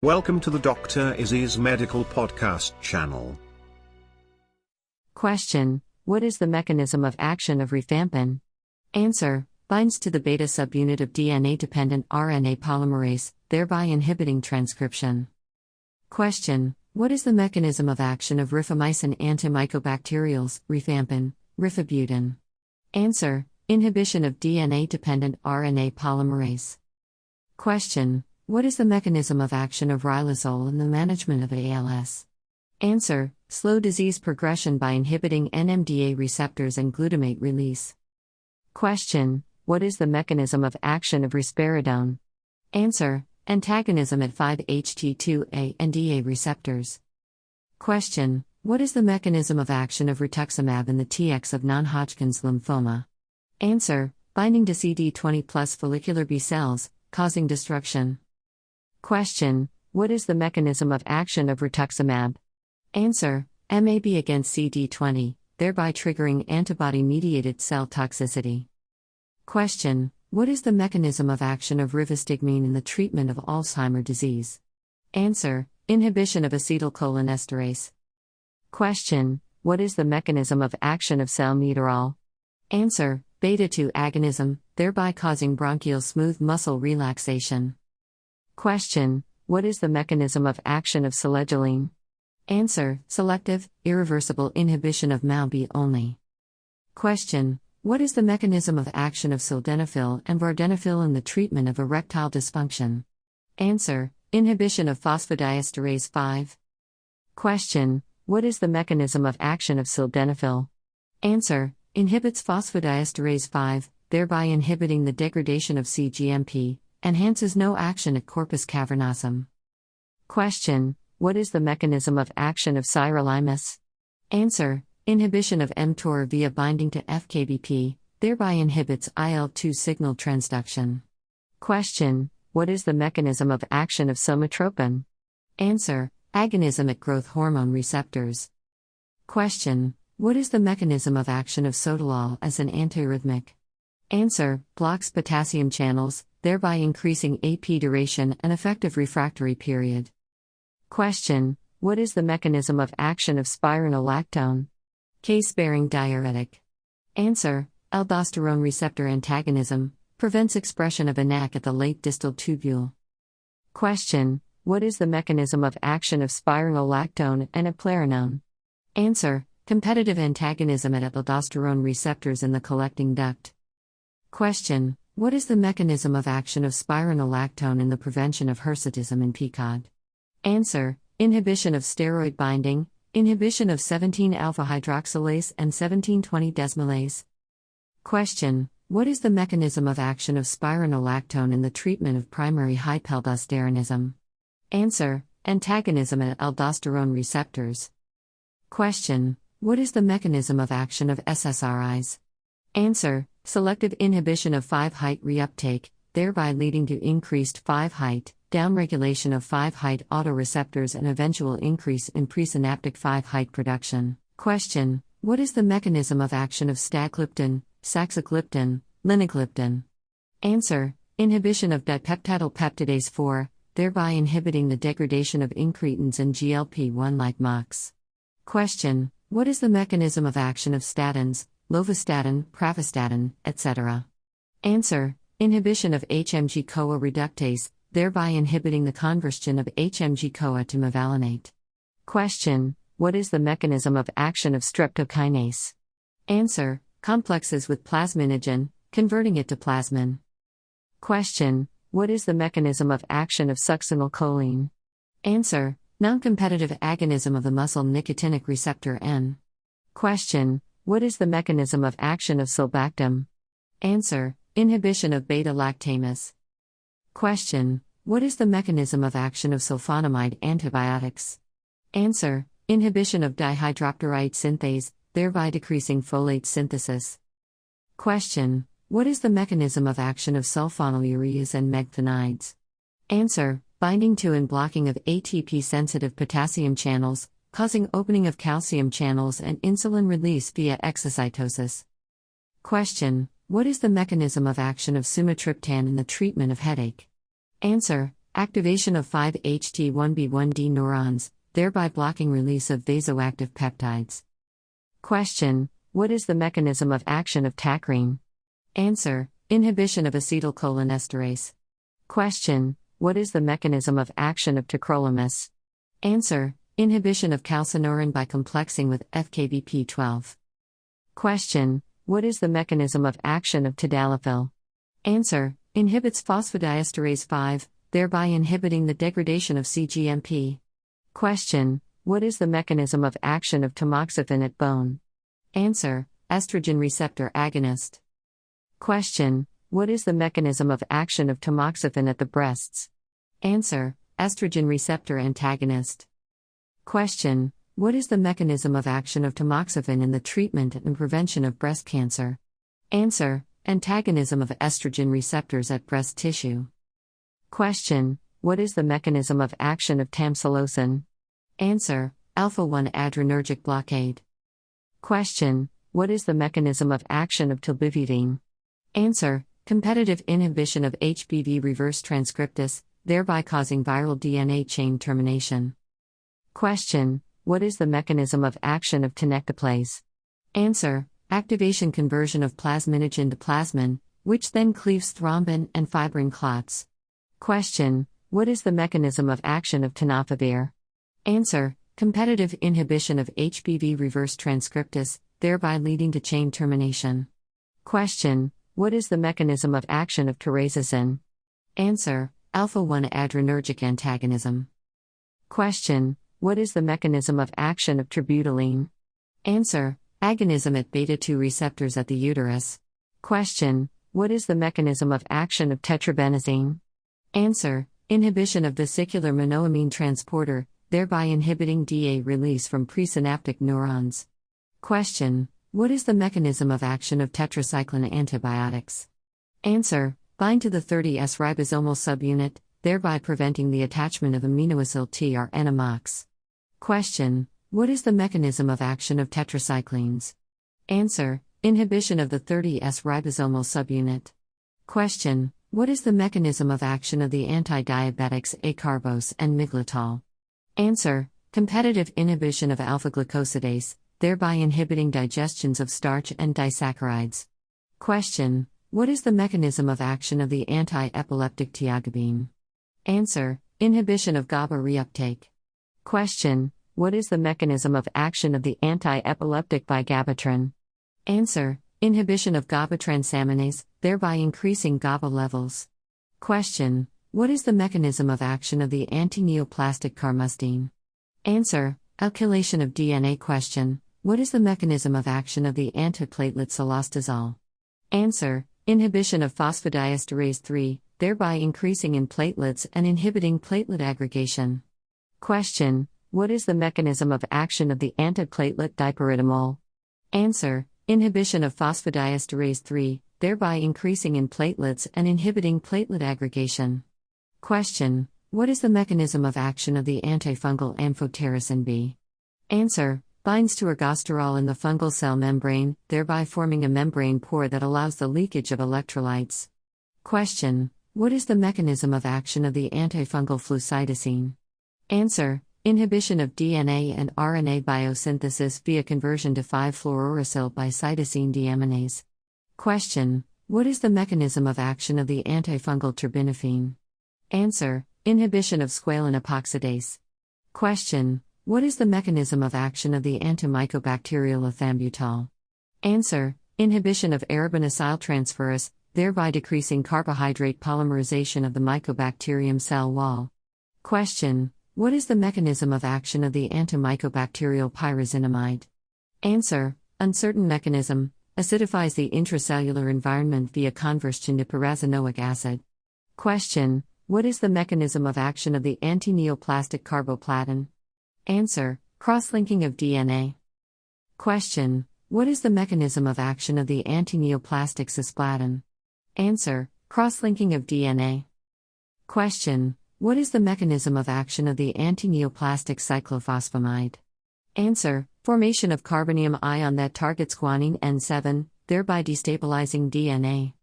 Welcome to the Dr. Izzy's Medical Podcast channel. Question: What is the mechanism of action of rifampin? Answer: binds to the beta subunit of DNA-dependent RNA polymerase, thereby inhibiting transcription. Question: What is the mechanism of action of rifamycin antimycobacterials, rifampin, rifabutin? Answer: inhibition of DNA-dependent RNA polymerase. Question: What is the mechanism of action of riluzole in the management of ALS? Answer: slow disease progression by inhibiting NMDA receptors and glutamate release. Question: What is the mechanism of action of risperidone? Answer: antagonism at 5-HT2A and DA receptors. Question: What is the mechanism of action of rituximab in the TX of non-Hodgkin's lymphoma? Answer: binding to CD20 plus follicular B cells, causing destruction. Question: What is the mechanism of action of rituximab? Answer: MAB against CD20, thereby triggering antibody-mediated cell toxicity. Question: What is the mechanism of action of rivastigmine in the treatment of Alzheimer's disease? Answer: inhibition of acetylcholinesterase. Question: What is the mechanism of action of salmeterol? Answer: beta-2 agonism, thereby causing bronchial smooth muscle relaxation. Question: What is the mechanism of action of selegiline? Answer: selective, irreversible inhibition of MAO-B only. Question: What is the mechanism of action of sildenafil and vardenafil in the treatment of erectile dysfunction? Answer: inhibition of phosphodiesterase 5. Question: What is the mechanism of action of sildenafil? Answer: inhibits phosphodiesterase 5, thereby inhibiting the degradation of cGMP, enhances no action at corpus cavernosum. Question: What is the mechanism of action of sirolimus? Answer: inhibition of mTOR via binding to FKBP, thereby inhibits IL-2 signal transduction. Question: What is the mechanism of action of somatropin? Answer: agonism at growth hormone receptors. Question: What is the mechanism of action of sotalol as an antiarrhythmic? Answer: blocks potassium channels, thereby increasing AP duration and effective refractory period. Question: What is the mechanism of action of spironolactone? Case-sparing diuretic. Answer: aldosterone receptor antagonism, prevents expression of ANAC at the late distal tubule. Question: What is the mechanism of action of spironolactone and eplerenone? Answer: competitive antagonism at aldosterone receptors in the collecting duct. Question: What is the mechanism of action of spironolactone in the prevention of hirsutism in PCOD? Answer: inhibition of steroid binding, inhibition of 17-alpha-hydroxylase and 17-20-desmolase. Question: What is the mechanism of action of spironolactone in the treatment of primary hypaldosteronism? Answer: antagonism at aldosterone receptors. Question: What is the mechanism of action of SSRIs? Answer: selective inhibition of 5-HT reuptake, thereby leading to increased 5-HT, downregulation of 5-HT autoreceptors and eventual increase in presynaptic 5-HT production. Question: What is the mechanism of action of stagliptin, saxagliptin, linagliptin? Answer: inhibition of dipeptidyl peptidase 4, thereby inhibiting the degradation of incretins and GLP-1 like MOX. Question: What is the mechanism of action of statins, lovastatin, pravastatin, etc.? Answer: inhibition of HMG-CoA reductase, thereby inhibiting the conversion of HMG-CoA to mevalonate. Question: What is the mechanism of action of streptokinase? Answer: complexes with plasminogen, converting it to plasmin. Question: What is the mechanism of action of succinylcholine? Answer: non-competitive agonism of the muscle nicotinic receptor N. Question: What is the mechanism of action of sulbactam? Answer: inhibition of beta-lactamase. Question: What is the mechanism of action of sulfonamide antibiotics? Answer: inhibition of dihydroxyapatite synthase, thereby decreasing folate synthesis. Question: What is the mechanism of action of sulfonylureas and megthanides? Answer: binding to and blocking of ATP-sensitive potassium channels, causing opening of calcium channels and insulin release via exocytosis. Question: What is the mechanism of action of sumatriptan in the treatment of headache? Answer: Activation of 5-HT1B1D neurons, thereby blocking release of vasoactive peptides. Question: what is the mechanism of action of Tachrome? Answer: inhibition of acetylcholinesterase. Question: what is the mechanism of action of tacrolimus? Answer: inhibition of calcineurin by complexing with FKBP12. Question: what is the mechanism of action of tadalafil? Answer: inhibits phosphodiesterase 5, thereby inhibiting the degradation of cGMP. Question: what is the mechanism of action of tamoxifen at bone? Answer: estrogen receptor agonist. Question: what is the mechanism of action of tamoxifen at the breasts? Answer: estrogen receptor antagonist. Question: what is the mechanism of action of tamoxifen in the treatment and prevention of breast cancer? Answer: antagonism of estrogen receptors at breast tissue. Question: what is the mechanism of action of tamsulosin? Answer: alpha-1 adrenergic blockade. Question: what is the mechanism of action of tolbuvudine? Answer: competitive inhibition of HBV reverse transcriptase, thereby causing viral DNA chain termination. Question: what is the mechanism of action of tenecteplase? Answer: activation conversion of plasminogen to plasmin, which then cleaves thrombin and fibrin clots. Question: what is the mechanism of action of tenofovir? Answer: competitive inhibition of HBV reverse transcriptase, thereby leading to chain termination. Question: what is the mechanism of action of terazosin? Answer: alpha-1 adrenergic antagonism. Question: what is the mechanism of action of terbutaline? Answer: agonism at beta-2 receptors at the uterus. Question: what is the mechanism of action of tetrabenazine? Answer: inhibition of vesicular monoamine transporter, thereby inhibiting DA release from presynaptic neurons. Question: what is the mechanism of action of tetracycline antibiotics? Answer: bind to the 30S ribosomal subunit, thereby preventing the attachment of aminoacyl tRNA-MOX. Question: what is the mechanism of action of tetracyclines? Answer: inhibition of the 30S ribosomal subunit. Question: what is the mechanism of action of the anti-diabetics acarbose and miglitol? Answer: competitive inhibition of alpha-glucosidase, thereby inhibiting digestions of starch and disaccharides. Question: what is the mechanism of action of the anti-epileptic tiagabine? Answer: inhibition of GABA reuptake. Question: what is the mechanism of action of the anti-epileptic vigabatrin? Answer: inhibition of GABA transaminase, thereby increasing GABA levels. Question: what is the mechanism of action of the anti-neoplastic carmustine? Answer: alkylation of DNA. Question: what is the mechanism of action of the antiplatelet cilostazol? Answer: inhibition of phosphodiesterase 3, thereby increasing in platelets and inhibiting platelet aggregation. Question: what is the mechanism of action of the antiplatelet dipyridamole? Answer: inhibition of phosphodiesterase 3, thereby increasing in platelets and inhibiting platelet aggregation. Question: what is the mechanism of action of the antifungal amphotericin B? Answer: binds to ergosterol in the fungal cell membrane, thereby forming a membrane pore that allows the leakage of electrolytes. Question: what is the mechanism of action of the antifungal flucytosine? Answer: inhibition of DNA and RNA biosynthesis via conversion to 5-fluorouracil by cytosine deaminase. Question: what is the mechanism of action of the antifungal terbinafine? Answer: inhibition of squalene epoxidase. Question: what is the mechanism of action of the antimycobacterial ethambutol? Answer: inhibition of arabinosyltransferase, thereby decreasing carbohydrate polymerization of the mycobacterium cell wall. Question: what is the mechanism of action of the antimycobacterial pyrazinamide? Answer: uncertain mechanism, acidifies the intracellular environment via conversion to pyrazinoic acid. Question: what is the mechanism of action of the anti-neoplastic carboplatin? Answer: cross-linking of DNA. Question: what is the mechanism of action of the anti-neoplastic cisplatin? Answer: cross-linking of DNA. Question: what is the mechanism of action of the anti-neoplastic cyclophosphamide? Answer: formation of carbonium ion that targets guanine N7, thereby destabilizing DNA.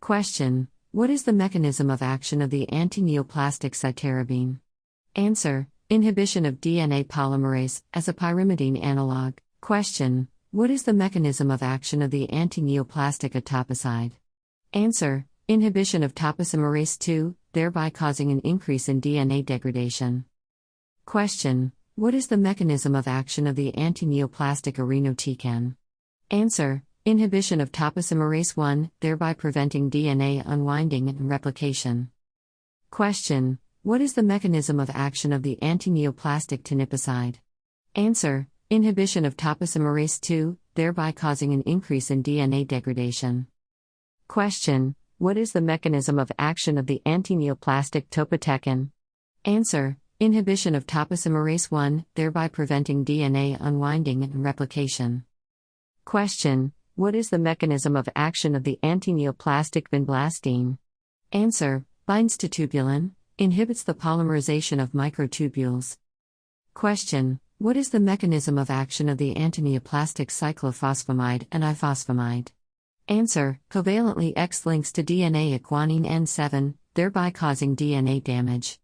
Question: What is the mechanism of action of the anti-neoplastic cytarabine? Answer: inhibition of DNA polymerase, as a pyrimidine analog. Question: what is the mechanism of action of the anti-neoplastic etoposide? Answer: inhibition of topoisomerase II, thereby causing an increase in DNA degradation. Question: what is the mechanism of action of the anti-neoplastic irinotecan? Answer: inhibition of topoisomerase I, thereby preventing DNA unwinding and replication. Question: what is the mechanism of action of the anti-neoplastic teniposide? Answer: inhibition of topoisomerase II, thereby causing an increase in DNA degradation. Question: what is the mechanism of action of the anti-neoplastic topotecan? Answer: inhibition of topoisomerase I, thereby preventing DNA unwinding and replication. Question: what is the mechanism of action of the anti-neoplastic vinblastine? Answer: binds to tubulin, inhibits the polymerization of microtubules. Question: what is the mechanism of action of the antineoplastic cyclophosphamide and ifosfamide? Answer: covalently X-links to DNA at guanine N7, thereby causing DNA damage.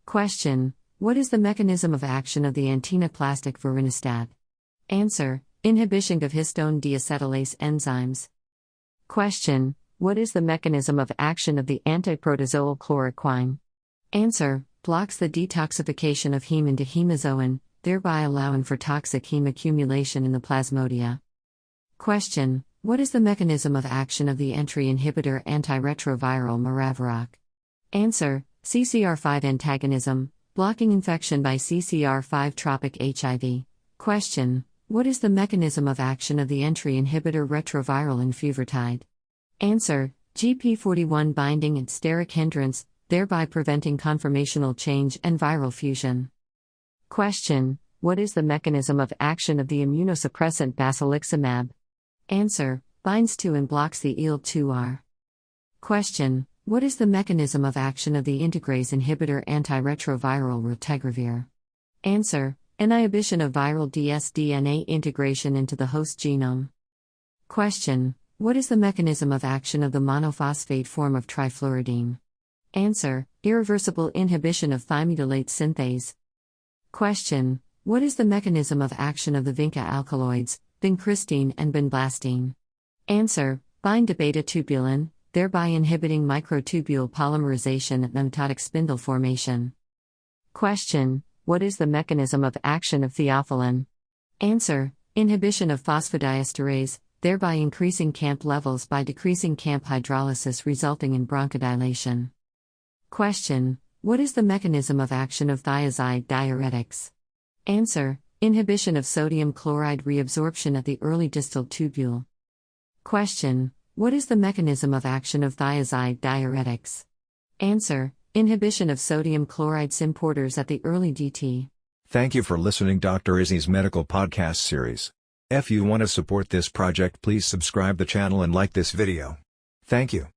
Question: what is the mechanism of action of the antenoplastic vorinostat? Answer: inhibition of histone deacetylase enzymes. Question: what is the mechanism of action of the antiprotozoal chloroquine? Answer: blocks the detoxification of heme into hemozoin, thereby allowing for toxic heme accumulation in the plasmodia. Question: what is the mechanism of action of the entry inhibitor antiretroviral maraviroc? Answer: CCR5 antagonism, blocking infection by CCR5 tropic HIV. Question: what is the mechanism of action of the entry inhibitor retroviral enfuvirtide? Answer: GP41 binding and steric hindrance, thereby preventing conformational change and viral fusion. Question: what is the mechanism of action of the immunosuppressant basiliximab? Answer: binds to and blocks the IL-2R. Question: what is the mechanism of action of the integrase inhibitor antiretroviral raltegravir? Answer: inhibition of viral dsDNA integration into the host genome. Question: what is the mechanism of action of the monophosphate form of trifluridine? Answer: irreversible inhibition of thymidylate synthase. Question: what is the mechanism of action of the vinca alkaloids, vincristine and vinblastine? Answer: bind to beta-tubulin, thereby inhibiting microtubule polymerization and mitotic spindle formation. Question: what is the mechanism of action of theophylline? Answer: inhibition of phosphodiesterase, thereby increasing CAMP levels by decreasing CAMP hydrolysis resulting in bronchodilation. Question: what is the mechanism of action of thiazide diuretics? Answer: inhibition of sodium chloride reabsorption at the early distal tubule. Question: what is the mechanism of action of thiazide diuretics? Answer: inhibition of sodium chloride symporters at the early DT. Thank you for listening Dr. Izzy's medical podcast series. If you want to support this project, please subscribe the channel and like this video. Thank you.